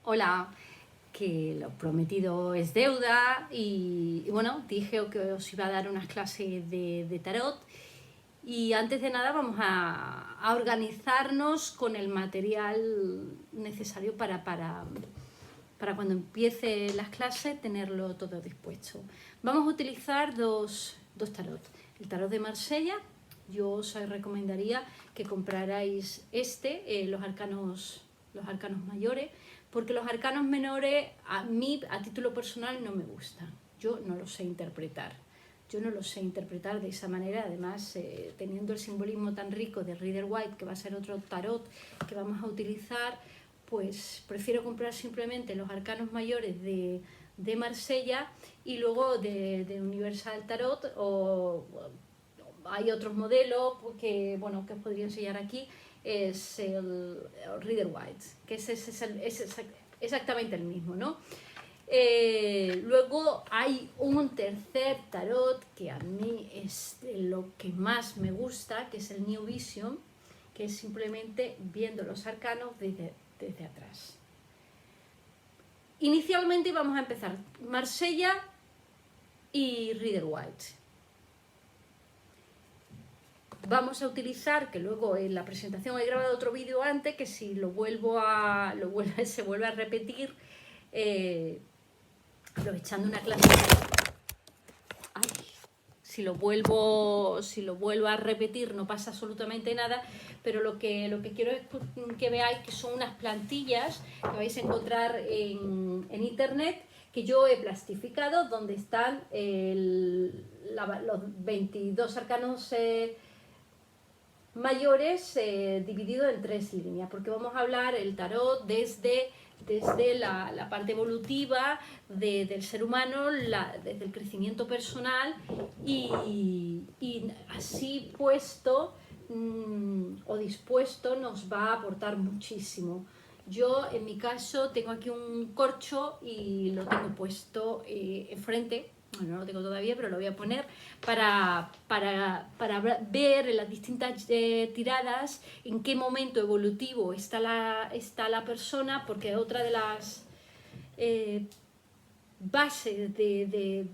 Hola, que lo prometido es deuda y bueno, dije que os iba a dar unas clases de tarot y antes de nada vamos a organizarnos con el material necesario para cuando empiece las clases tenerlo todo dispuesto. Vamos a utilizar dos tarot. El tarot de Marsella, yo os recomendaría que comprarais los arcanos mayores, porque los arcanos menores a mí, a título personal, no me gustan. Yo no los sé interpretar. Yo no los sé interpretar de esa manera, además teniendo el simbolismo tan rico de Rider Waite, que va a ser otro tarot que vamos a utilizar, pues prefiero comprar simplemente los arcanos mayores de Marsella y luego de Universal Tarot, o hay otros modelos que, bueno, que os podría enseñar aquí, es el Rider Waite, que es exactamente el mismo, ¿no? Luego hay un tercer tarot que a mí es lo que más me gusta, que es el New Vision, que es simplemente viendo los arcanos desde atrás. Inicialmente vamos a empezar Marsella y Rider Waite. Vamos a utilizar, que luego en la presentación he grabado otro vídeo antes, que si se vuelve a repetir, aprovechando una clase. Ay, si lo vuelvo a repetir no pasa absolutamente nada, pero lo que quiero es que veáis que son unas plantillas que vais a encontrar en internet, que yo he plastificado, donde están los 22 arcanos mayores dividido en 3 líneas, porque vamos a hablar el tarot desde la parte evolutiva del ser humano, desde el crecimiento personal, y así puesto o dispuesto nos va a aportar muchísimo. Yo en mi caso tengo aquí un corcho y lo tengo puesto enfrente. Bueno, no lo tengo todavía, pero lo voy a poner para ver en las distintas tiradas en qué momento evolutivo está la persona, porque otra de las bases de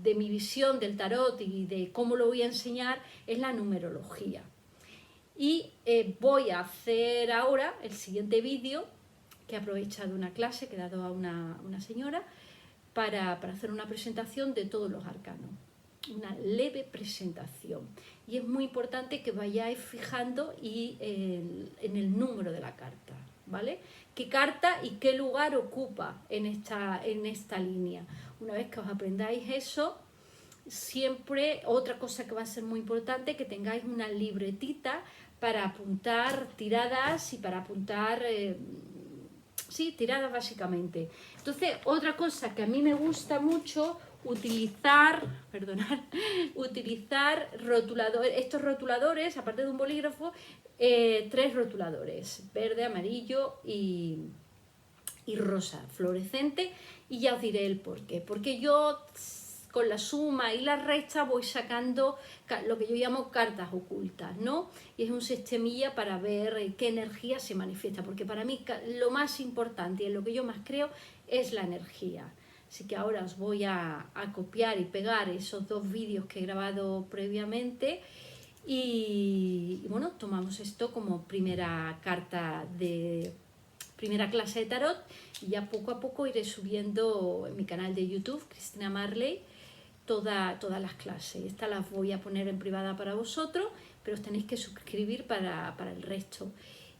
mi visión del tarot y de cómo lo voy a enseñar es la numerología. Y voy a hacer ahora el siguiente vídeo, que he aprovechado una clase que he dado a una señora, para hacer una presentación de todos los arcanos, una leve presentación, y es muy importante que vayáis fijando en el número de la carta, ¿vale? ¿Qué carta y qué lugar ocupa en esta línea? Una vez que os aprendáis eso, siempre otra cosa que va a ser muy importante, que tengáis una libretita para apuntar tiradas y para apuntar tiradas básicamente. Entonces, otra cosa que a mí me gusta mucho utilizar estos rotuladores, aparte de un bolígrafo, 3 rotuladores, verde, amarillo y rosa, fluorescente, y ya os diré el porqué. Porque yo con la suma y la resta voy sacando lo que yo llamo cartas ocultas, ¿no? Y es un sistemilla para ver qué energía se manifiesta, porque para mí lo más importante y en lo que yo más creo es la energía. Así que ahora os voy a copiar y pegar esos 2 vídeos que he grabado previamente y bueno, tomamos esto como primera clase de tarot, y ya poco a poco iré subiendo en mi canal de YouTube, Cristina Marley, todas las clases. Estas las voy a poner en privada para vosotros, pero os tenéis que suscribir para el resto.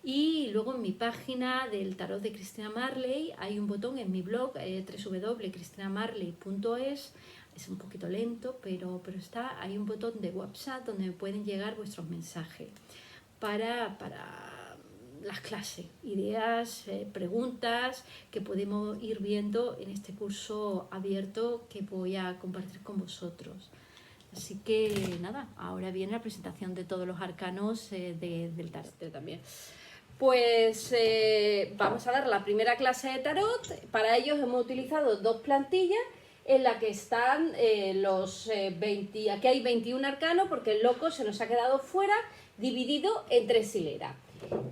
Y luego en mi página del tarot de Cristina Marley hay un botón en mi blog, www.cristinamarley.es. Es un poquito lento, pero hay un botón de WhatsApp donde me pueden llegar vuestros mensajes para las clases, ideas, preguntas que podemos ir viendo en este curso abierto que voy a compartir con vosotros. Así que nada, ahora viene la presentación de todos los arcanos del tarot también. Pues vamos a dar la primera clase de tarot. Para ello hemos utilizado 2 plantillas en la que están aquí hay 21 arcanos, porque el loco se nos ha quedado fuera, dividido en 3 hileras.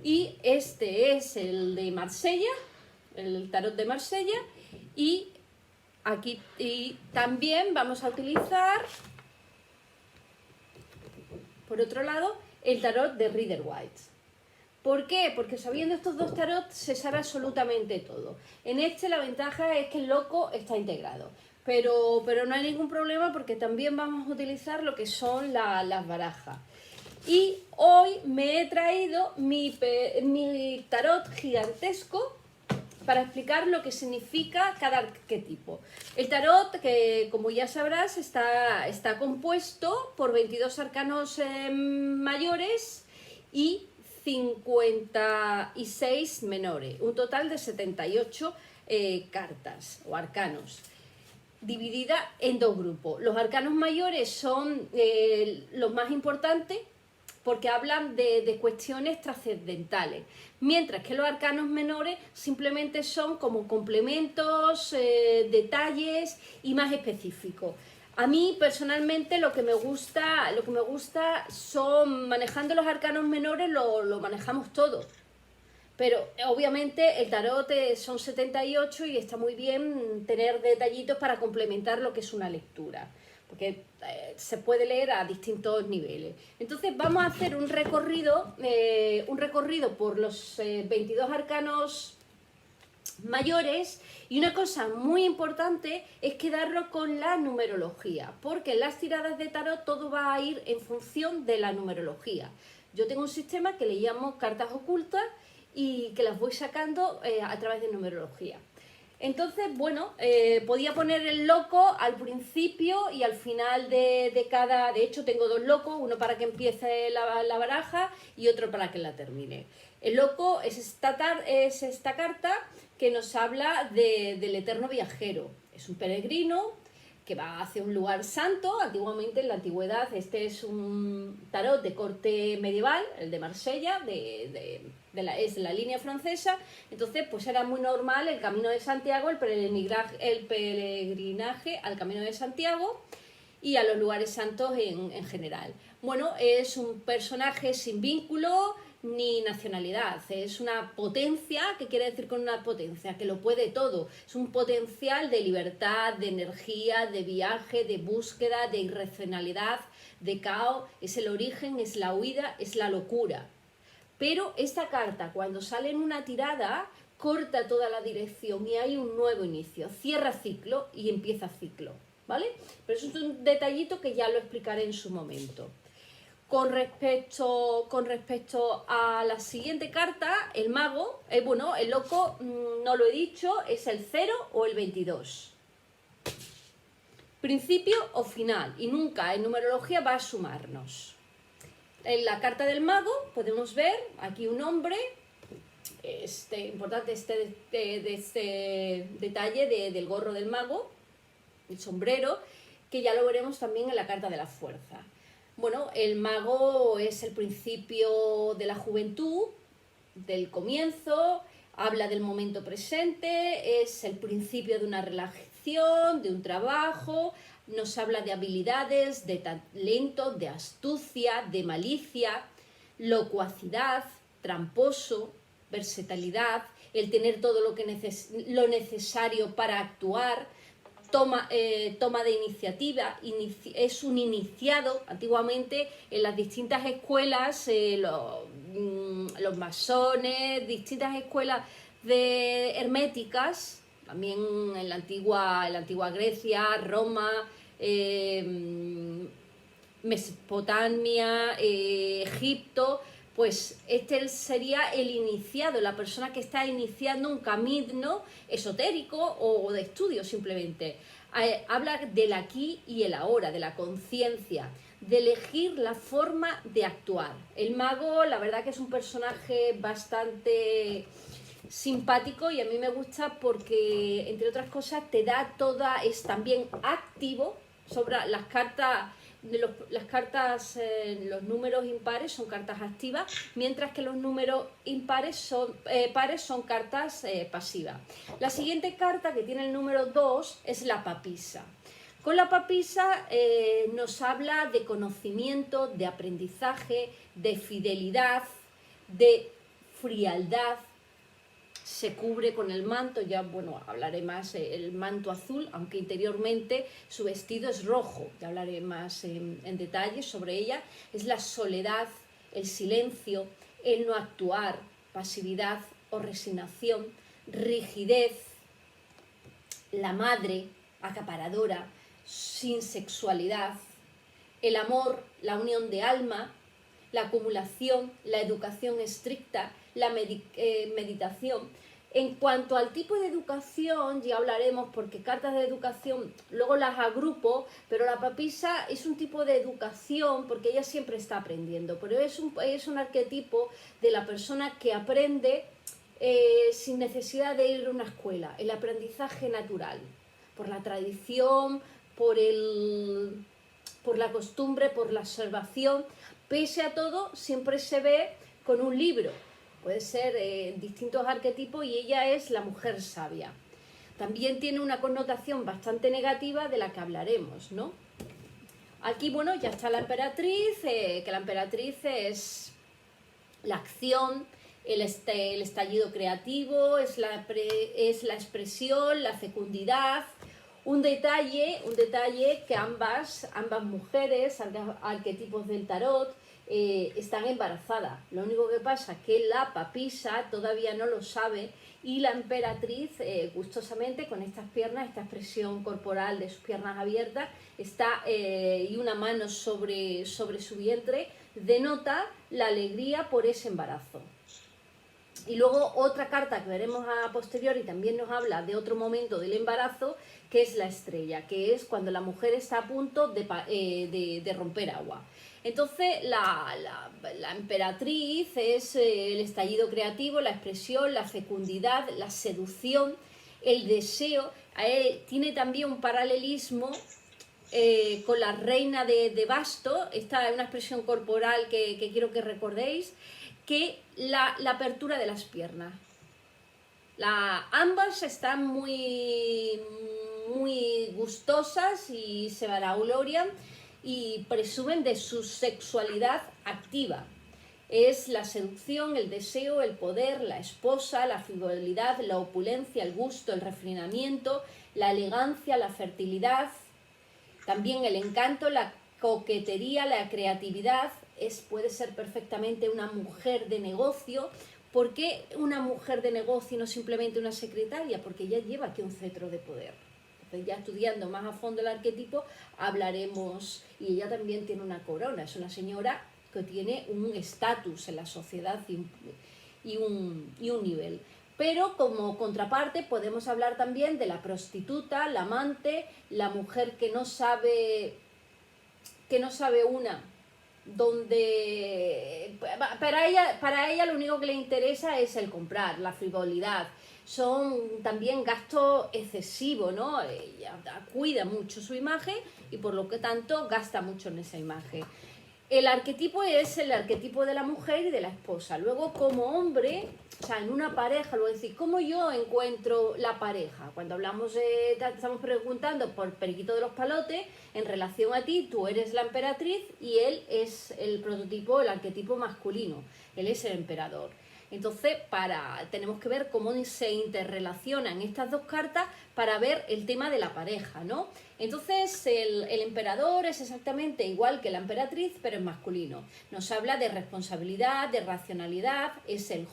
Y este es el de Marsella, el tarot de Marsella, y aquí también vamos a utilizar, por otro lado, el tarot de Rider-Waite. ¿Por qué? Porque sabiendo estos dos tarots se sabe absolutamente todo. En este la ventaja es que el loco está integrado, pero no hay ningún problema porque también vamos a utilizar lo que son las barajas. Y hoy me he traído mi tarot gigantesco para explicar lo que significa cada arquetipo. El tarot, que como ya sabrás, está compuesto por 22 arcanos mayores y 56 menores, un total de 78 cartas o arcanos, dividida en dos grupos. Los arcanos mayores son los más importantes porque hablan de cuestiones trascendentales, mientras que los arcanos menores simplemente son como complementos, detalles y más específicos. A mí personalmente lo que me gusta son, manejando los arcanos menores lo manejamos todo. Pero obviamente el tarot son 78 y está muy bien tener detallitos para complementar lo que es una lectura, porque se puede leer a distintos niveles. Entonces vamos a hacer un recorrido por los 22 arcanos mayores, y una cosa muy importante es quedarlo con la numerología, porque en las tiradas de tarot todo va a ir en función de la numerología. Yo tengo un sistema que le llamo cartas ocultas y que las voy sacando a través de numerología. Entonces, bueno, podía poner el loco al principio y al final de cada... De hecho, tengo dos locos, uno para que empiece la baraja y otro para que la termine. El loco es esta carta que nos habla del eterno viajero. Es un peregrino que va hacia un lugar santo. Antiguamente, en la antigüedad, este es un tarot de corte medieval, el de Marsella, es la línea francesa. Entonces, pues era muy normal el Camino de Santiago, el peregrinaje al Camino de Santiago y a los lugares santos en general. Bueno, es un personaje sin vínculo ni nacionalidad, es una potencia. ¿Qué quiere decir con una potencia? Que lo puede todo, es un potencial de libertad, de energía, de viaje, de búsqueda, de irracionalidad, de caos, es el origen, es la huida, es la locura. Pero esta carta, cuando sale en una tirada, corta toda la dirección y hay un nuevo inicio, cierra ciclo y empieza ciclo, ¿vale? Pero eso es un detallito que ya lo explicaré en su momento. Con respecto a la siguiente carta, el mago, bueno, el loco, no lo he dicho, es el 0 o el 22. Principio o final, y nunca en numerología va a sumarnos. En la carta del mago podemos ver aquí un hombre, importante este detalle del gorro del mago, el sombrero, que ya lo veremos también en la carta de la fuerza. Bueno, el mago es el principio de la juventud, del comienzo, habla del momento presente, es el principio de una relación, de un trabajo, nos habla de habilidades, de talento, de astucia, de malicia, locuacidad, tramposo, versatilidad, el tener todo lo necesario para actuar, toma de iniciativa, es un iniciado. Antiguamente en las distintas escuelas, los masones, distintas escuelas herméticas, también en la antigua Grecia, Roma, Mesopotamia, Egipto, pues este sería el iniciado, la persona que está iniciando un camino esotérico o de estudio simplemente. Habla del aquí y el ahora, de la conciencia, de elegir la forma de actuar. El mago, la verdad que es un personaje bastante simpático y a mí me gusta porque, entre otras cosas, es también activo sobre las cartas. Los números impares son cartas activas, mientras que los números pares son cartas pasivas. La siguiente carta, que tiene el número 2, es la papisa. Con la papisa nos habla de conocimiento, de aprendizaje, de fidelidad, de frialdad, se cubre con el manto, ya bueno, hablaré más el manto azul, aunque interiormente su vestido es rojo, ya hablaré más en detalle sobre ella. Es la soledad, el silencio, el no actuar, pasividad o resignación, rigidez, la madre acaparadora, sin sexualidad, el amor, la unión de alma, la acumulación, la educación estricta, la meditación. En cuanto al tipo de educación, ya hablaremos, porque cartas de educación luego las agrupo, pero la papisa es un tipo de educación porque ella siempre está aprendiendo, pero es un arquetipo de la persona que aprende sin necesidad de ir a una escuela, el aprendizaje natural, por la tradición, por la costumbre, por la observación. Pese a todo, siempre se ve con un libro. Puede ser distintos arquetipos y ella es la mujer sabia. También tiene una connotación bastante negativa de la que hablaremos, ¿no? Aquí, bueno, ya está la emperatriz, que la emperatriz es la acción, el estallido creativo, es la expresión, la fecundidad. Un detalle que ambas mujeres, arquetipos del tarot, están embarazadas. Lo único que pasa es que la papisa todavía no lo sabe y la emperatriz, gustosamente, con estas piernas, esta expresión corporal de sus piernas abiertas, y una mano sobre su vientre, denota la alegría por ese embarazo. Y luego otra carta que veremos a posteriori también nos habla de otro momento del embarazo, que es la estrella, que es cuando la mujer está a punto de romper agua. Entonces la emperatriz es el estallido creativo, la expresión, la fecundidad, la seducción, el deseo. Tiene también un paralelismo con la reina de basto. Esta es una expresión corporal que quiero que recordéis, que la apertura de las piernas. Ambas están muy gustosas y se vanaglorian y presumen de su sexualidad activa. Es la seducción, el deseo, el poder, la esposa, la frivolidad, la opulencia, el gusto, el refinamiento, la elegancia, la fertilidad, también el encanto, la coquetería, la creatividad. Puede ser perfectamente una mujer de negocio. ¿Por qué una mujer de negocio y no simplemente una secretaria? Porque ella lleva aquí un cetro de poder. Entonces, ya estudiando más a fondo el arquetipo, hablaremos, y ella también tiene una corona, es una señora que tiene un estatus en la sociedad y un nivel. Pero como contraparte podemos hablar también de la prostituta, la amante, la mujer que no sabe donde para ella lo único que le interesa es el comprar, la frivolidad. Son también gastos excesivos, ¿no? Ella cuida mucho su imagen y por lo que tanto gasta mucho en esa imagen. El arquetipo es el arquetipo de la mujer y de la esposa. Luego, como hombre, o sea, en una pareja, luego decir, ¿cómo yo encuentro la pareja? Cuando hablamos estamos preguntando por Periquito de los Palotes, en relación a ti, tú eres la emperatriz y él es el prototipo, el arquetipo masculino. Él es el emperador. Entonces, tenemos que ver cómo se interrelacionan estas dos cartas para ver el tema de la pareja, ¿no? Entonces, el emperador es exactamente igual que la emperatriz, pero es masculino. Nos habla de responsabilidad, de racionalidad, es el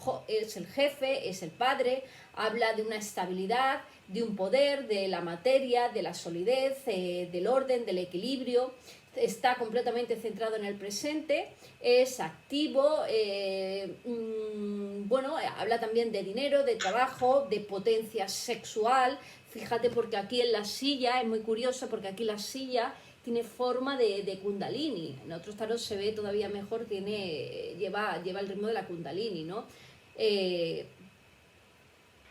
jefe, es el padre, habla de una estabilidad, de un poder, de la materia, de la solidez, del orden, del equilibrio. Está completamente centrado en el presente, es activo, habla también de dinero, de trabajo, de potencia sexual. Fíjate, porque aquí en la silla, es muy curioso, porque aquí la silla tiene forma de kundalini. En otros tarot se ve todavía mejor, lleva el ritmo de la kundalini, ¿no?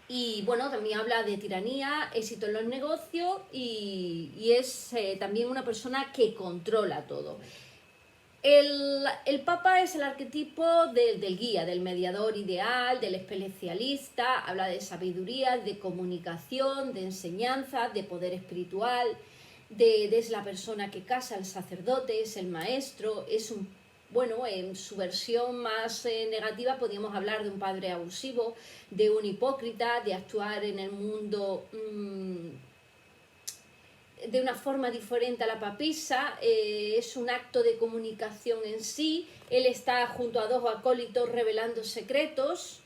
Y bueno, también habla de tiranía, éxito en los negocios y es también una persona que controla todo. El Papa es el arquetipo del guía, del mediador ideal, del especialista. Habla de sabiduría, de comunicación, de enseñanza, de poder espiritual, es la persona que casa al sacerdote, es el maestro, es un bueno, en su versión más negativa podríamos hablar de un padre abusivo, de un hipócrita, de actuar en el mundo de una forma diferente a la papisa, es un acto de comunicación en sí, él está junto a dos acólitos revelando secretos,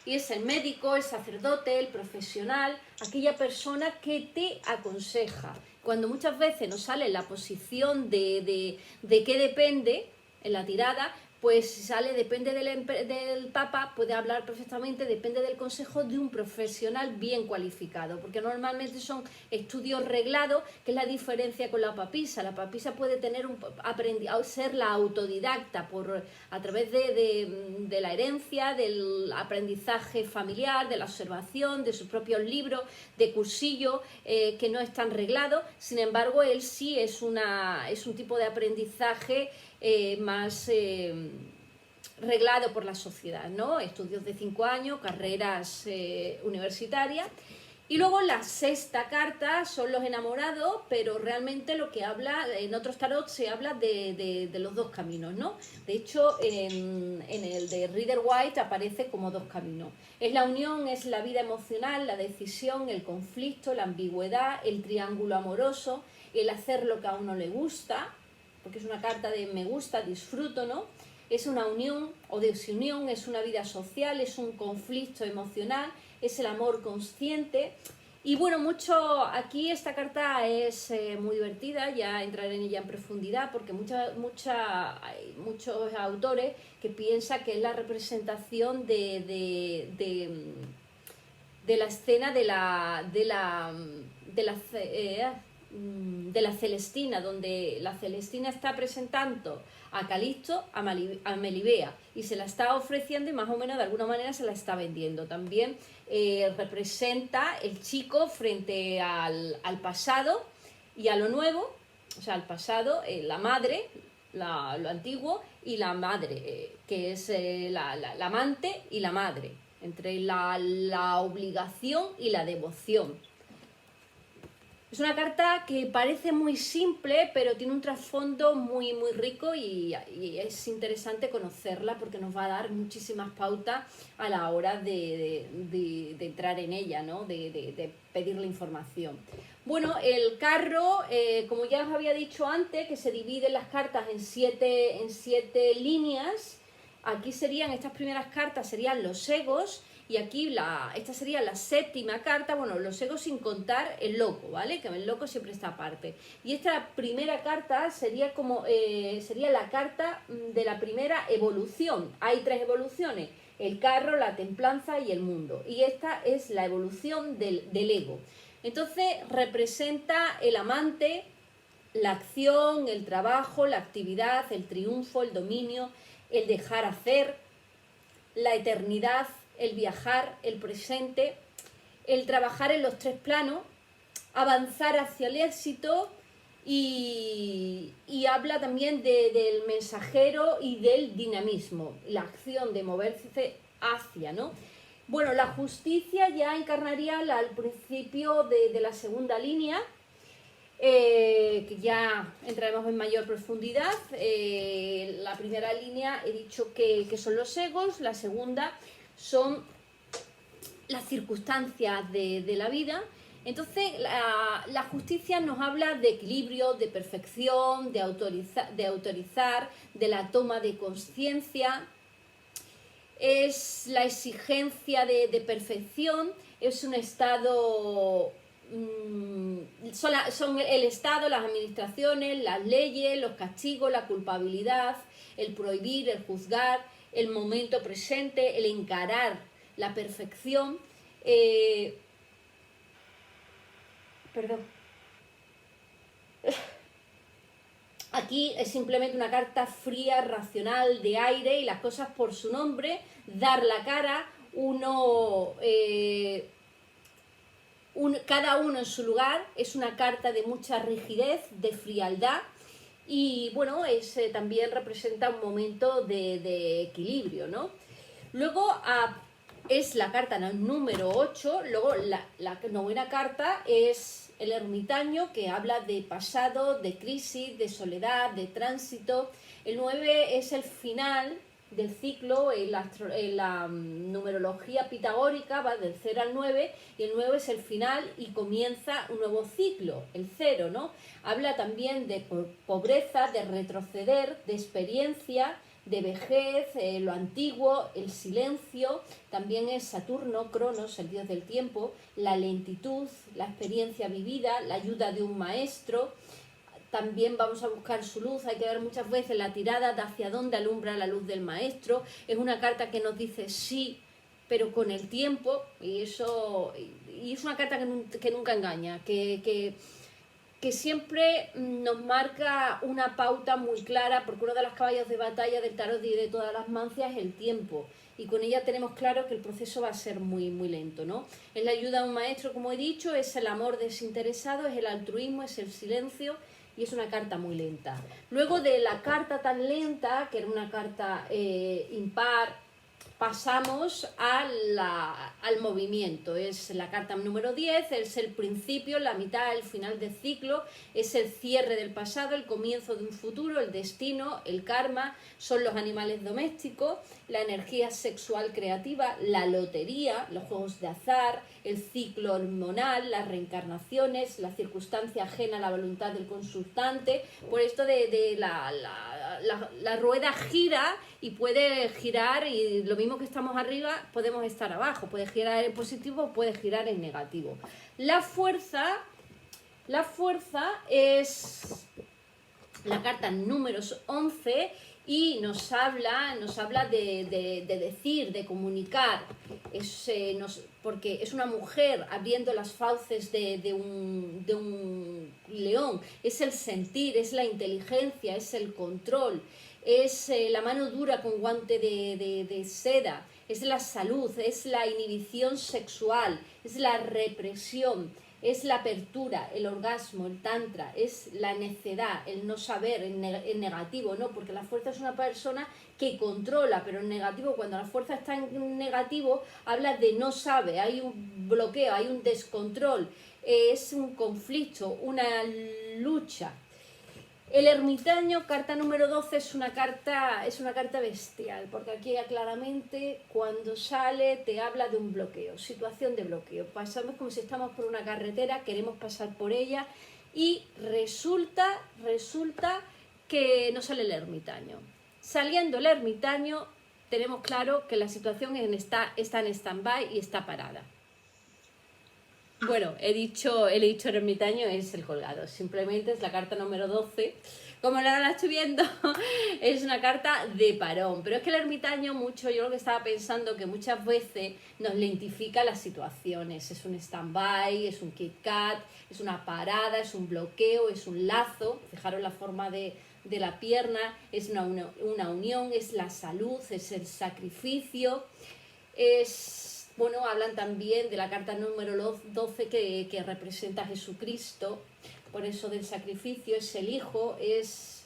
y es el médico, el sacerdote, el profesional, aquella persona que te aconseja. Cuando muchas veces nos sale la posición de qué depende en la tirada, pues si sale depende del Papa, puede hablar perfectamente, depende del consejo de un profesional bien cualificado, porque normalmente son estudios reglados, que es la diferencia con la papisa. La papisa puede tener ser la autodidacta a través de la herencia, del aprendizaje familiar, de la observación, de sus propios libros, de cursillo, que no es tan reglado. Sin embargo, él sí es un tipo de aprendizaje más reglado por la sociedad, ¿no? Estudios de 5 años, carreras universitarias. Y luego la sexta carta son los enamorados, pero realmente lo que habla, en otros tarot se habla de los dos caminos, ¿no? De hecho, en el de Rider White aparece como dos caminos. Es la unión, es la vida emocional, la decisión, el conflicto, la ambigüedad, el triángulo amoroso, el hacer lo que a uno le gusta, porque es una carta de me gusta, disfruto, ¿no? Es una unión o desunión, es una vida social, es un conflicto emocional, es el amor consciente. Y bueno, aquí esta carta es muy divertida, ya entraré en ella en profundidad, porque hay muchos autores que piensan que es la representación de la escena de la Celestina, donde la Celestina está presentando a Calixto, a Melibea, y se la está ofreciendo y más o menos de alguna manera se la está vendiendo. También representa el chico frente al pasado y a lo nuevo, o sea, al pasado, la madre, lo antiguo, y la madre, que es la amante y la madre, entre la obligación y la devoción. Es una carta que parece muy simple, pero tiene un trasfondo muy, muy rico y es interesante conocerla porque nos va a dar muchísimas pautas a la hora de entrar en ella, ¿no? de pedir la información. Bueno, el carro, como ya os había dicho antes, que se dividen las cartas en siete líneas. Aquí estas primeras cartas serían los egos. Y aquí esta sería la séptima carta, bueno, los egos sin contar el loco, ¿vale? Que el loco siempre está aparte. Y esta primera carta sería la carta de la primera evolución. Hay 3 evoluciones, el carro, la templanza y el mundo. Y esta es la evolución del ego. Entonces representa el amante, la acción, el trabajo, la actividad, el triunfo, el dominio, el dejar hacer, la eternidad, el viajar, el presente, el trabajar en los 3 planos, avanzar hacia el éxito y habla también del mensajero y del dinamismo, la acción de moverse hacia, ¿no? Bueno, la justicia ya encarnaría al principio de la segunda línea, que ya entraremos en mayor profundidad. La primera línea he dicho que son los egos, la segunda son las circunstancias de la vida. Entonces la justicia nos habla de equilibrio, de perfección, de autorizar, de la toma de conciencia, es la exigencia de perfección, es un estado, son el Estado, las administraciones, las leyes, los castigos, la culpabilidad, el prohibir, el juzgar, el momento presente, el encarar la perfección. Aquí es simplemente una carta fría, racional, de aire y las cosas por su nombre, dar la cara, cada uno en su lugar. Es una carta de mucha rigidez, de frialdad y bueno, también representa un momento de equilibrio, ¿no? Luego es la carta número 8, luego la novena carta es el ermitaño, que habla de pasado, de crisis, de soledad, de tránsito. El 9 es el final del ciclo en la numerología pitagórica, va del 0 al 9, y el 9 es el final y comienza un nuevo ciclo, el 0, ¿no? Habla también de pobreza, de retroceder, de experiencia, de vejez, lo antiguo, el silencio. También es Saturno, Cronos, el dios del tiempo, la lentitud, la experiencia vivida, la ayuda de un maestro. También vamos a buscar su luz, hay que ver muchas veces la tirada de hacia dónde alumbra la luz del maestro. Es una carta que nos dice sí, pero con el tiempo, y es una carta que nunca engaña, que siempre nos marca una pauta muy clara, porque uno de los caballos de batalla del tarot y de todas las mancias es el tiempo, y con ella tenemos claro que el proceso va a ser muy, muy lento, ¿no? Es la ayuda a un maestro, como he dicho, es el amor desinteresado, es el altruismo, es el silencio, y es una carta muy lenta. Luego de la carta tan lenta, que era una carta impar, pasamos al movimiento. Es la carta número 10, es el principio, la mitad, el final del ciclo, es el cierre del pasado, el comienzo de un futuro, el destino, el karma, son los animales domésticos, la energía sexual creativa, la lotería, los juegos de azar, el ciclo hormonal, las reencarnaciones, la circunstancia ajena a la voluntad del consultante. Por esto de la rueda gira y puede girar, y lo mismo que estamos arriba, podemos estar abajo, puede girar en positivo, puede girar en negativo. La fuerza es la carta número 11 y nos habla de decir, de comunicar, porque es una mujer abriendo las fauces de un león, es el sentir, es la inteligencia, es el control, es la mano dura con guante de seda, es la salud, es la inhibición sexual, es la represión, es la apertura, el orgasmo, el tantra, es la necedad, el no saber, el negativo, ¿no? Porque la fuerza es una persona que controla, pero en negativo, cuando la fuerza está en negativo, habla de no sabe, hay un bloqueo, hay un descontrol, es un conflicto, una lucha. El ermitaño, carta número 12, es una carta bestial, porque aquí claramente cuando sale te habla de un bloqueo, situación de bloqueo. Pasamos como si estamos por una carretera, queremos pasar por ella y resulta que no sale el ermitaño. Saliendo el ermitaño, tenemos claro que la situación está en stand-by y está parada. Bueno, he dicho ermitaño, es el colgado, simplemente es la carta número 12. Como ahora la estoy viendo, es una carta de parón. Pero es que el ermitaño yo lo que estaba pensando, que muchas veces nos lentifica las situaciones. Es un stand-by, es un Kit Kat, es una parada, es un bloqueo, es un lazo. Fijaros la forma de la pierna, es una unión, es la salud, es el sacrificio, hablan también de la carta número 12 que representa a Jesucristo, por eso del sacrificio, es el Hijo, es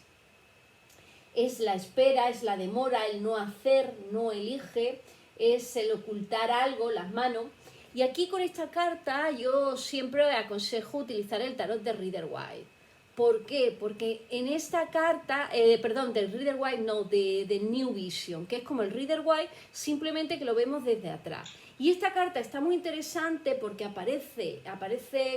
la espera, es la demora, el no hacer, no elige, es el ocultar algo, las manos. Y aquí con esta carta yo siempre aconsejo utilizar el tarot de Rider-Waite. ¿Por qué? Porque en esta carta, del Rider-Waite, no, de New Vision, que es como el Rider-Waite, simplemente que lo vemos desde atrás. Y esta carta está muy interesante porque aparece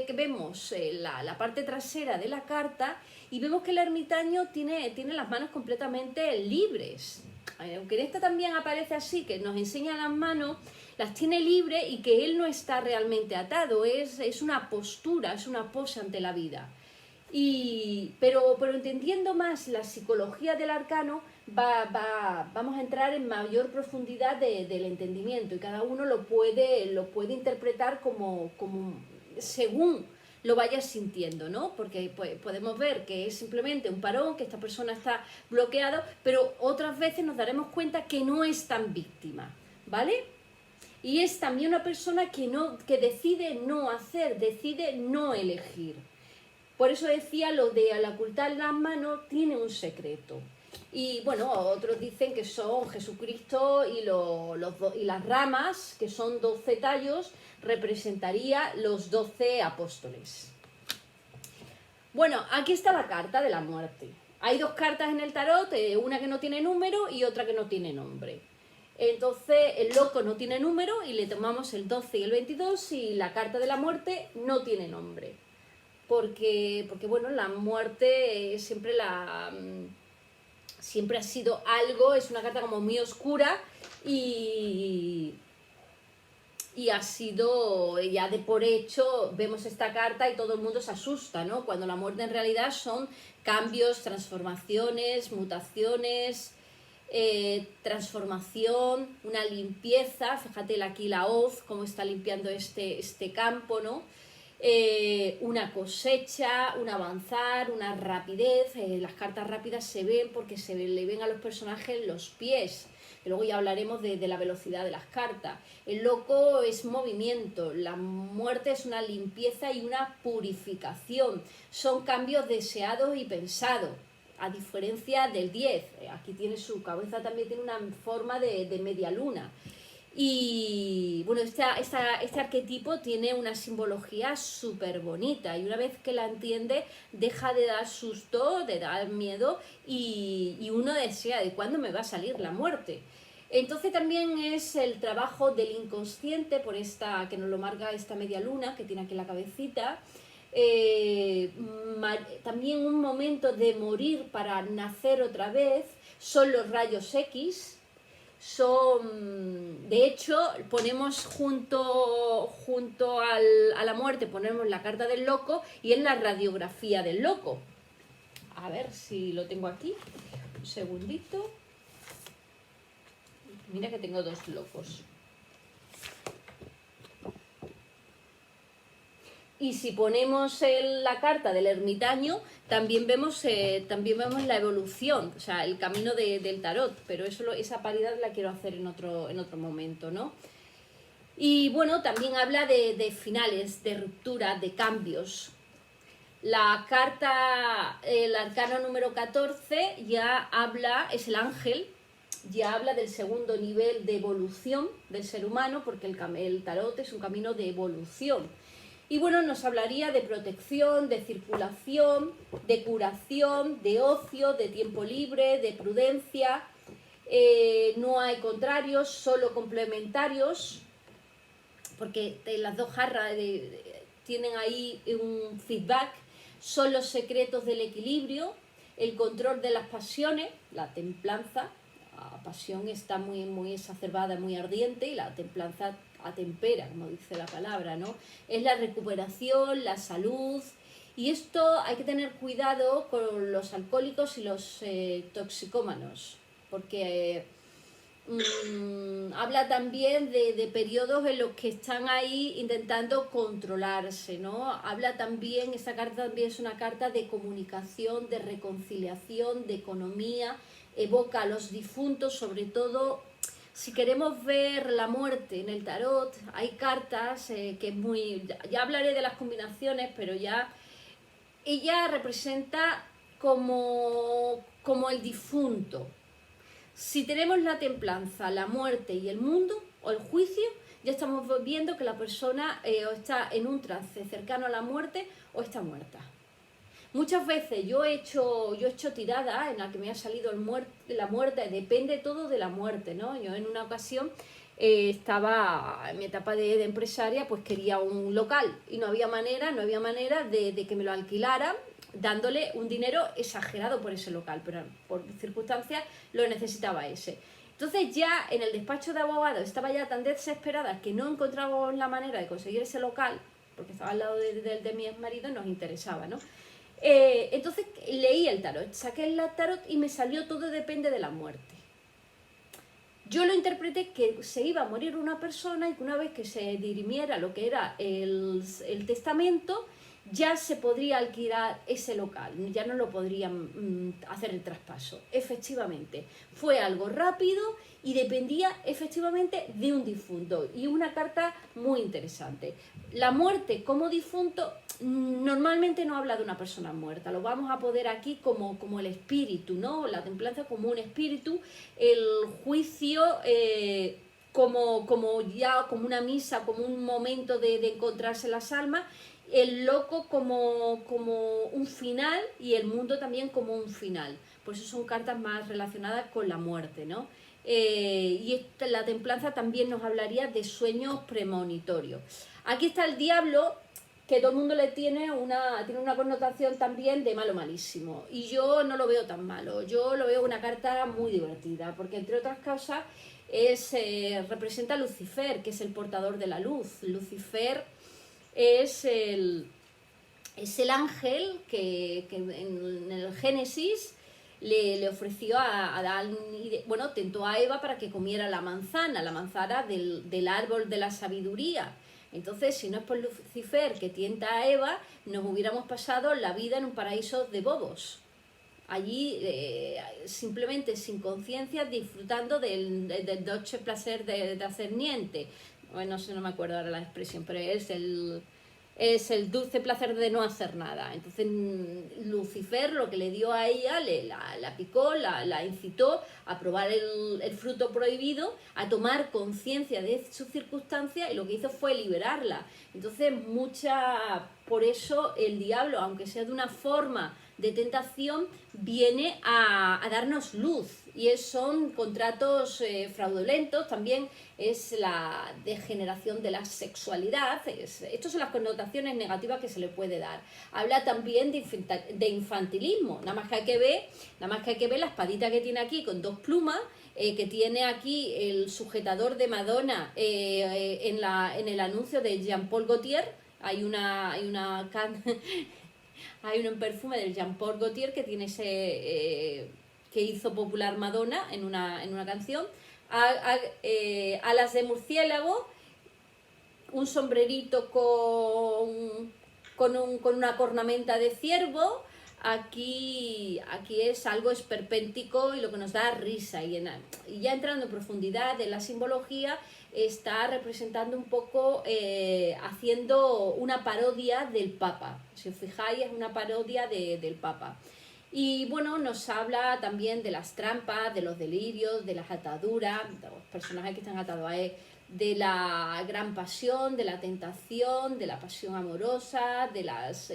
que vemos la parte trasera de la carta y vemos que el ermitaño tiene las manos completamente libres. Aunque en esta también aparece así, que nos enseña las manos, las tiene libres y que él no está realmente atado, es una postura, es una pose ante la vida. Pero entendiendo más la psicología del arcano, vamos a entrar en mayor profundidad del entendimiento, y cada uno lo puede interpretar como según lo vaya sintiendo, ¿no? Porque pues, podemos ver que es simplemente un parón, que esta persona está bloqueado, pero otras veces nos daremos cuenta que no es tan víctima, ¿vale? Y es también una persona que decide no hacer, decide no elegir. Por eso decía lo de al ocultar las manos tiene un secreto. Y bueno, otros dicen que son Jesucristo y las ramas, que son 12 tallos, representaría los 12 apóstoles. Bueno, aquí está la carta de la muerte. Hay dos cartas en el tarot, una que no tiene número y otra que no tiene nombre. Entonces el loco no tiene número y le tomamos el 12 y el 22 y la carta de la muerte no tiene nombre. Porque bueno, la muerte siempre ha sido algo, es una carta como muy oscura y ha sido, ya de por hecho, vemos esta carta y todo el mundo se asusta, ¿no? Cuando la muerte en realidad son cambios, transformaciones, mutaciones, transformación, una limpieza. Fíjate aquí la hoz, cómo está limpiando este campo, ¿no? Una cosecha, un avanzar, una rapidez. Las cartas rápidas se ven porque le ven a los personajes los pies. Luego ya hablaremos de la velocidad de las cartas. El loco es movimiento, la muerte es una limpieza y una purificación. Son cambios deseados y pensados, a diferencia del 10. Aquí tiene su cabeza, también tiene una forma de media luna. Y bueno, este arquetipo tiene una simbología súper bonita y una vez que la entiende deja de dar susto, de dar miedo y uno desea de cuándo me va a salir la muerte. Entonces también es el trabajo del inconsciente, por esta que nos lo marca esta media luna que tiene aquí la cabecita. También un momento de morir para nacer otra vez son los rayos X. De hecho, ponemos junto a la muerte, ponemos la carta del loco y es la radiografía del loco. A ver si lo tengo aquí, un segundito. Mira que tengo dos locos. Y si ponemos la carta del ermitaño, también vemos la evolución, o sea, el camino del tarot, pero esa paridad la quiero hacer en otro momento, ¿no? Y bueno, también habla de finales, de ruptura, de cambios. La carta, el arcano número 14 ya habla, es el ángel, ya habla del segundo nivel de evolución del ser humano, porque el tarot es un camino de evolución. Y bueno, nos hablaría de protección, de circulación, de curación, de ocio, de tiempo libre, de prudencia. No hay contrarios, solo complementarios, porque las dos jarras tienen ahí un feedback. Son los secretos del equilibrio, el control de las pasiones, la templanza. La pasión está muy, muy exacerbada, muy ardiente, y la templanza atempera, como dice la palabra, ¿no? Es la recuperación, la salud, y esto hay que tener cuidado con los alcohólicos y los toxicómanos, porque habla también de periodos en los que están ahí intentando controlarse, ¿no? Habla también, esta carta también es una carta de comunicación, de reconciliación, de economía, evoca a los difuntos, sobre todo. Si queremos ver la muerte en el tarot, hay cartas que es muy... Ya hablaré de las combinaciones, pero ya ella representa como el difunto. Si tenemos la templanza, la muerte y el mundo, o el juicio, ya estamos viendo que la persona o está en un trance cercano a la muerte o está muerta. Muchas veces yo he hecho tiradas en las que me ha salido la muerte, depende todo de la muerte, ¿no? Yo en una ocasión estaba en mi etapa de empresaria, pues quería un local y no había manera de que me lo alquilaran, dándole un dinero exagerado por ese local, pero por circunstancias lo necesitaba ese. Entonces ya en el despacho de abogados estaba ya tan desesperada que no encontrábamos la manera de conseguir ese local, porque estaba al lado de mi exmarido y nos interesaba, ¿no? Entonces leí el tarot, saqué el tarot y me salió todo depende de la muerte. Yo lo interpreté que se iba a morir una persona y que una vez que se dirimiera lo que era el testamento, ya se podría alquilar ese local, ya no lo podrían hacer el traspaso. Efectivamente, fue algo rápido y dependía efectivamente de un difunto, y una carta muy interesante. La muerte como difunto normalmente no habla de una persona muerta, lo vamos a poder aquí como el espíritu, ¿no? La templanza como un espíritu, el juicio como una misa, como un momento de encontrarse las almas, el loco como un final y el mundo también como un final. Por eso son cartas más relacionadas con la muerte, ¿no? La templanza también nos hablaría de sueños premonitorios. Aquí está el diablo, que todo el mundo le tiene una connotación también de malo malísimo. Y yo no lo veo tan malo. Yo lo veo una carta muy divertida, porque entre otras cosas representa a Lucifer, que es el portador de la luz. Lucifer es el ángel que en el Génesis le ofreció a Adán, bueno, tentó a Eva para que comiera la manzana del árbol de la sabiduría. Entonces, si no es por Lucifer que tienta a Eva, nos hubiéramos pasado la vida en un paraíso de bobos. Allí, simplemente sin conciencia, disfrutando del dolce placer de hacer niente. Bueno, no sé, no me acuerdo ahora la expresión, pero es el dulce placer de no hacer nada. Entonces Lucifer lo que le dio a ella, la picó, la incitó a probar el fruto prohibido, a tomar conciencia de sus circunstancias, y lo que hizo fue liberarla. Entonces por eso el diablo, aunque sea de una forma de tentación, viene a darnos luz, y son contratos fraudulentos. También es la degeneración de la sexualidad. Estas son las connotaciones negativas que se le puede dar. Habla también de infantilismo. Nada más que hay que ver la espadita que tiene aquí con dos plumas, que tiene aquí el sujetador de Madonna en el anuncio de Jean-Paul Gaultier. Hay un perfume del Jean-Paul Gaultier que tiene que hizo popular Madonna en una canción. Alas de murciélago, un sombrerito con una cornamenta de ciervo. Aquí es algo esperpéntico y lo que nos da risa. Y ya entrando en profundidad de la simbología, está representando un poco, haciendo una parodia del Papa. Si os fijáis, es una parodia del Papa. Y bueno, nos habla también de las trampas, de los delirios, de las ataduras, de los personajes que están atados a él, de la gran pasión, de la tentación, de la pasión amorosa, de las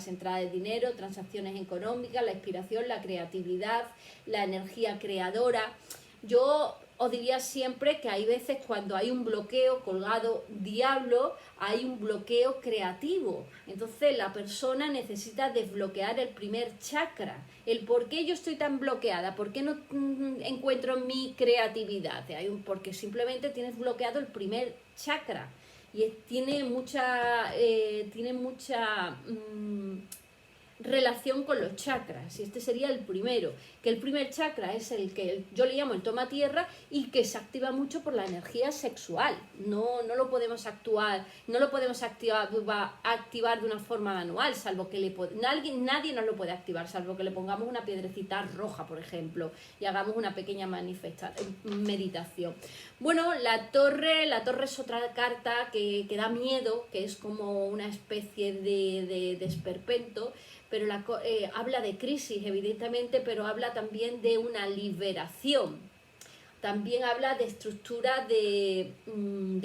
entradas de dinero, transacciones económicas, la inspiración, la creatividad, la energía creadora. Yo os diría siempre que hay veces cuando hay un bloqueo colgado diablo, hay un bloqueo creativo. Entonces la persona necesita desbloquear el primer chakra. El por qué yo estoy tan bloqueada, por qué no encuentro mi creatividad. Porque simplemente tienes bloqueado el primer chakra. Y tiene mucha relación con los chakras, y este sería el primero, que el primer chakra es el que yo le llamo el toma tierra, y que se activa mucho por la energía sexual. No lo podemos activar de una forma manual, salvo que nadie nos lo puede activar, salvo que le pongamos una piedrecita roja, por ejemplo, y hagamos una pequeña meditación. Bueno, la torre es otra carta que da miedo, que es como una especie de esperpento, pero habla de crisis, evidentemente, pero habla también de una liberación. También habla de estructura de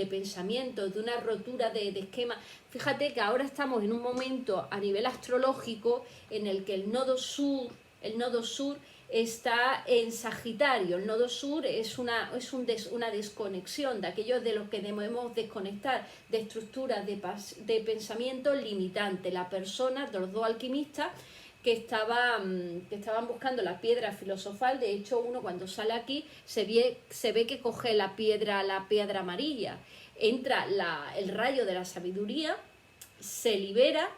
pensamiento, de una rotura de esquema. Fíjate que ahora estamos en un momento a nivel astrológico en el que el nodo sur está en Sagitario. El nodo sur es una desconexión de aquellos de los que debemos desconectar, de estructuras de pensamiento limitante. La persona, de los dos alquimistas que estaban buscando la piedra filosofal, de hecho uno cuando sale aquí se ve que coge la piedra amarilla, entra el rayo de la sabiduría, se libera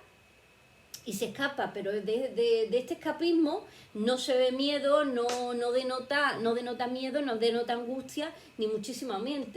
y se escapa, pero de este escapismo no se ve miedo, no denota miedo, no denota angustia, ni muchísimo menos.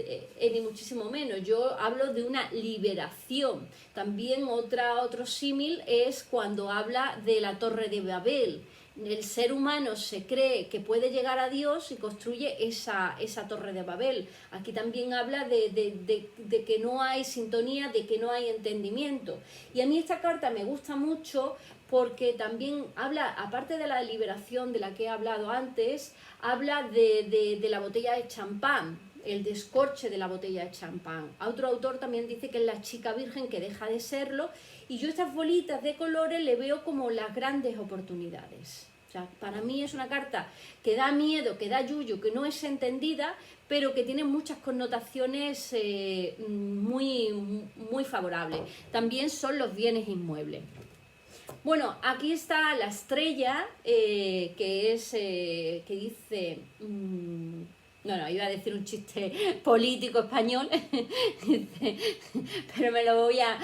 Yo hablo de una liberación. También otro símil es cuando habla de la Torre de Babel. El ser humano se cree que puede llegar a Dios y construye esa Torre de Babel. Aquí también habla de que no hay sintonía, de que no hay entendimiento. Y a mí esta carta me gusta mucho porque también habla, aparte de la liberación de la que he hablado antes, habla de la botella de champán. el descorche de la botella de champán. Otro autor también dice que es la chica virgen que deja de serlo, y yo estas bolitas de colores le veo como las grandes oportunidades. O sea, para mí es una carta que da miedo, que da yuyu, que no es entendida, pero que tiene muchas connotaciones muy, muy favorables. También son los bienes inmuebles. Bueno, aquí está la estrella, que dice... no, iba a decir un chiste político español, pero me lo voy a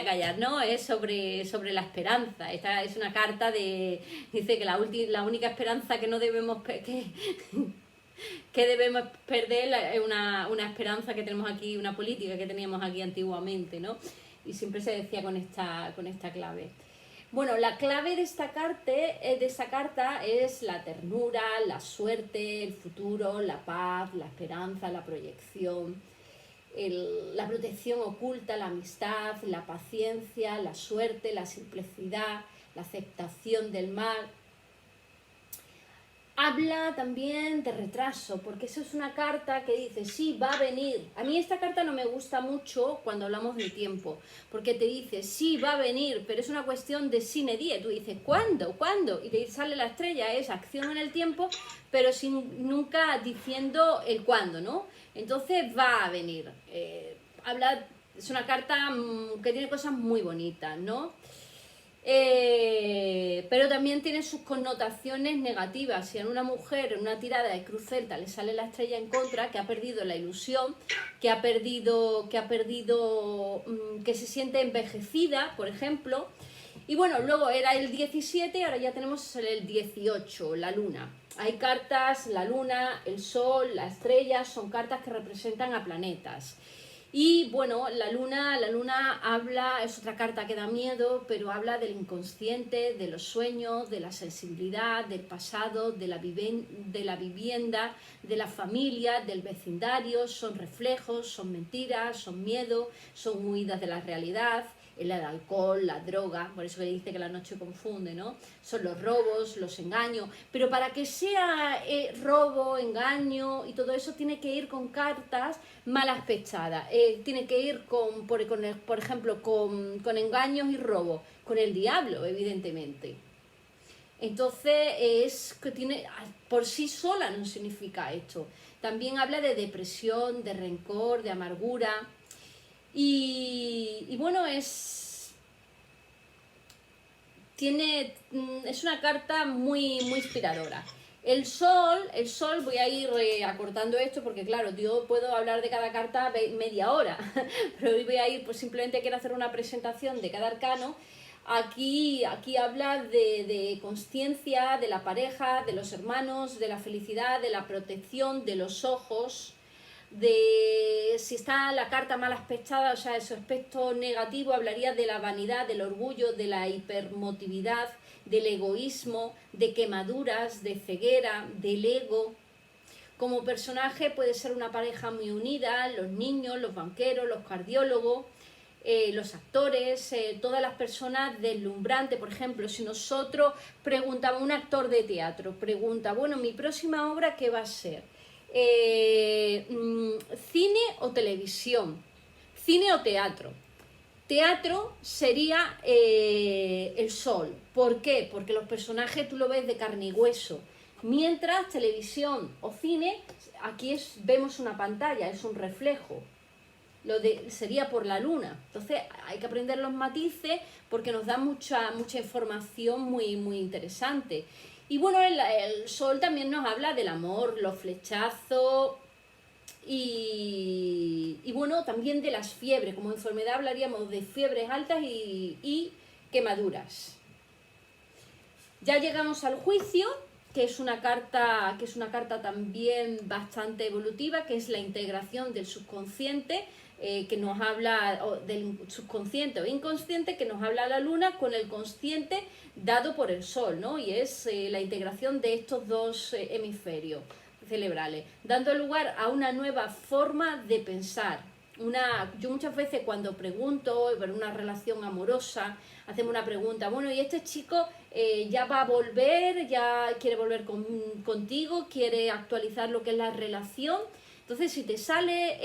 callar, ¿no? Es sobre la esperanza. Esta es una carta dice que la única esperanza que no debemos que debemos perder es una esperanza que tenemos aquí, una política que teníamos aquí antiguamente, ¿no? Y siempre se decía con esta clave. Bueno, la clave de esta carta es la ternura, la suerte, el futuro, la paz, la esperanza, la proyección, la protección oculta, la amistad, la paciencia, la suerte, la simplicidad, la aceptación del mal. Habla también de retraso, porque eso es una carta que dice, sí, va a venir. A mí esta carta no me gusta mucho cuando hablamos de tiempo, porque te dice, sí, va a venir, pero es una cuestión de sine die. Tú dices, ¿cuándo? ¿Cuándo? Y te sale la estrella, es acción en el tiempo, pero sin nunca diciendo el cuándo, ¿no? Entonces va a venir. Es una carta que tiene cosas muy bonitas, ¿no? Pero también tiene sus connotaciones negativas. Si a una mujer en una tirada de cruz celta le sale la estrella en contra, que ha perdido la ilusión, que se siente envejecida, por ejemplo. Y bueno, luego era el 17, ahora ya tenemos el 18, la luna. Hay cartas, la luna, el sol, la estrella, son cartas que representan a planetas. Y bueno, la luna habla, es otra carta que da miedo, pero habla del inconsciente, de los sueños, de la sensibilidad, del pasado, de la vivienda, de la familia, del vecindario. Son reflejos, son mentiras, son miedo, son huidas de la realidad. El alcohol, la droga, por eso que dice que la noche confunde, ¿no? Son los robos, los engaños, pero para que sea robo, engaño y todo eso tiene que ir con cartas mal aspectadas, tiene que ir por ejemplo, con engaños y robo, con el diablo, evidentemente. Entonces, por sí sola no significa esto. También habla de depresión, de rencor, de amargura. Y bueno, es una carta muy, muy inspiradora. El sol, voy a ir acortando esto porque claro, yo puedo hablar de cada carta media hora, pero hoy voy a ir, pues simplemente quiero hacer una presentación de cada arcano. Aquí habla de consciencia, de la pareja, de los hermanos, de la felicidad, de la protección, de los ojos, de si está la carta mal aspectada, o sea, su aspecto negativo hablaría de la vanidad, del orgullo, de la hipermotividad, del egoísmo, de quemaduras, de ceguera, del ego. Como personaje puede ser una pareja muy unida, los niños, los banqueros, los cardiólogos, los actores, todas las personas deslumbrantes. Por ejemplo, si nosotros preguntamos, un actor de teatro pregunta, bueno, mi próxima obra, ¿qué va a ser? ¿Cine o televisión? ¿Cine o teatro? Teatro sería el sol. ¿Por qué? Porque los personajes tú lo ves de carne y hueso. Mientras televisión o cine, aquí vemos una pantalla, es un reflejo. Sería por la luna. Entonces hay que aprender los matices porque nos da mucha información muy, muy interesante. Y bueno, el sol también nos habla del amor, los flechazos y bueno, también de las fiebres. Como enfermedad hablaríamos de fiebres altas y quemaduras. Ya llegamos al juicio, que es una carta también bastante evolutiva, que es la integración del subconsciente, que nos habla del subconsciente o inconsciente, que nos habla la luna con el consciente dado por el sol, ¿no? Y es la integración de estos dos hemisferios cerebrales, dando lugar a una nueva forma de pensar. Yo muchas veces cuando pregunto por una relación amorosa, hacemos una pregunta, bueno, ¿y este chico ya va a volver? ¿Ya quiere volver contigo? ¿Quiere actualizar lo que es la relación? Entonces, si te sale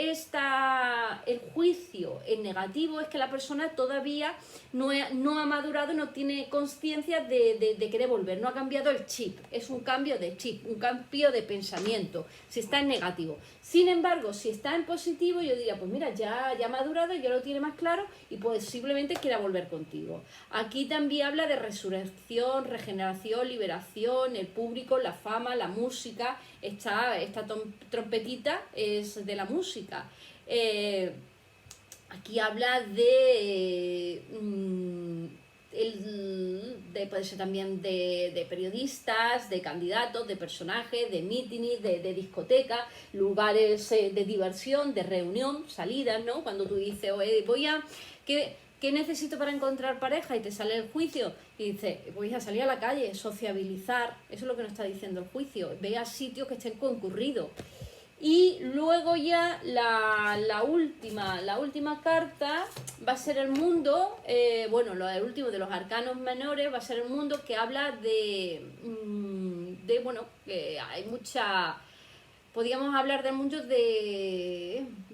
el juicio en negativo, es que la persona todavía no ha madurado, no tiene conciencia de querer volver, no ha cambiado el chip, es un cambio de chip, un cambio de pensamiento, si está en negativo. Sin embargo, si está en positivo, yo diría, pues mira, ya ha madurado, ya lo tiene más claro y posiblemente quiera volver contigo. Aquí también habla de resurrección, regeneración, liberación, el público, la fama, la música. Esta trompetita es de la música. Aquí habla puede ser también de periodistas, de candidatos, de personajes, de mítines, de discotecas, lugares de diversión, de reunión, salidas, ¿no? Cuando tú dices, oye, ¿qué necesito para encontrar pareja? Y te sale el juicio y dices, voy a salir a la calle, sociabilizar. Eso es lo que nos está diciendo el juicio. Ve a sitios que estén concurridos. Y luego ya la última carta va a ser el mundo, el último de los arcanos menores va a ser el mundo, que habla de que hay mucha... Podríamos hablar de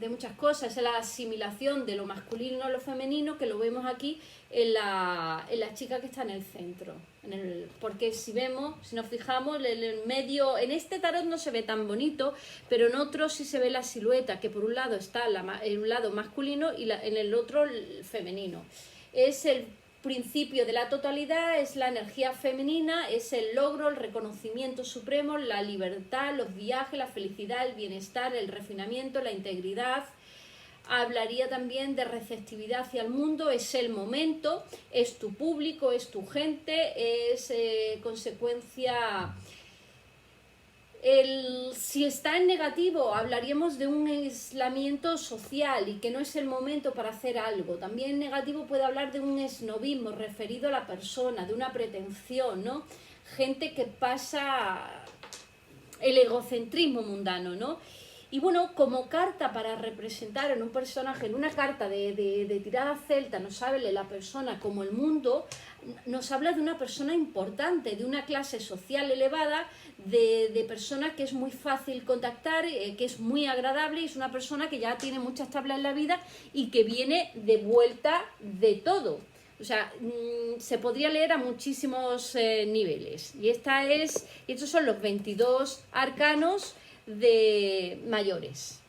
muchas cosas, es la asimilación de lo masculino a lo femenino, que lo vemos aquí en la chica que está en el centro. Porque si nos fijamos, en el medio, en este tarot no se ve tan bonito, pero en otro sí se ve la silueta, que por un lado está en un lado masculino y en el otro el femenino. Es el principio de la totalidad, es la energía femenina, es el logro, el reconocimiento supremo, la libertad, los viajes, la felicidad, el bienestar, el refinamiento, la integridad. Hablaría también de receptividad hacia el mundo, es el momento, es tu público, es tu gente, es consecuencia... Si está en negativo, hablaríamos de un aislamiento social y que no es el momento para hacer algo. También en negativo puede hablar de un esnovismo referido a la persona, de una pretensión, ¿no? Gente que pasa el egocentrismo mundano, ¿no? Y bueno, como carta para representar en un personaje, en una carta de tirada celta, nos habla de la persona como el mundo, nos habla de una persona importante, de una clase social elevada, de persona que es muy fácil contactar, que es muy agradable, y es una persona que ya tiene muchas tablas en la vida y que viene de vuelta de todo. O sea, se podría leer a muchísimos niveles. Y estos son los 22 arcanos de mayores.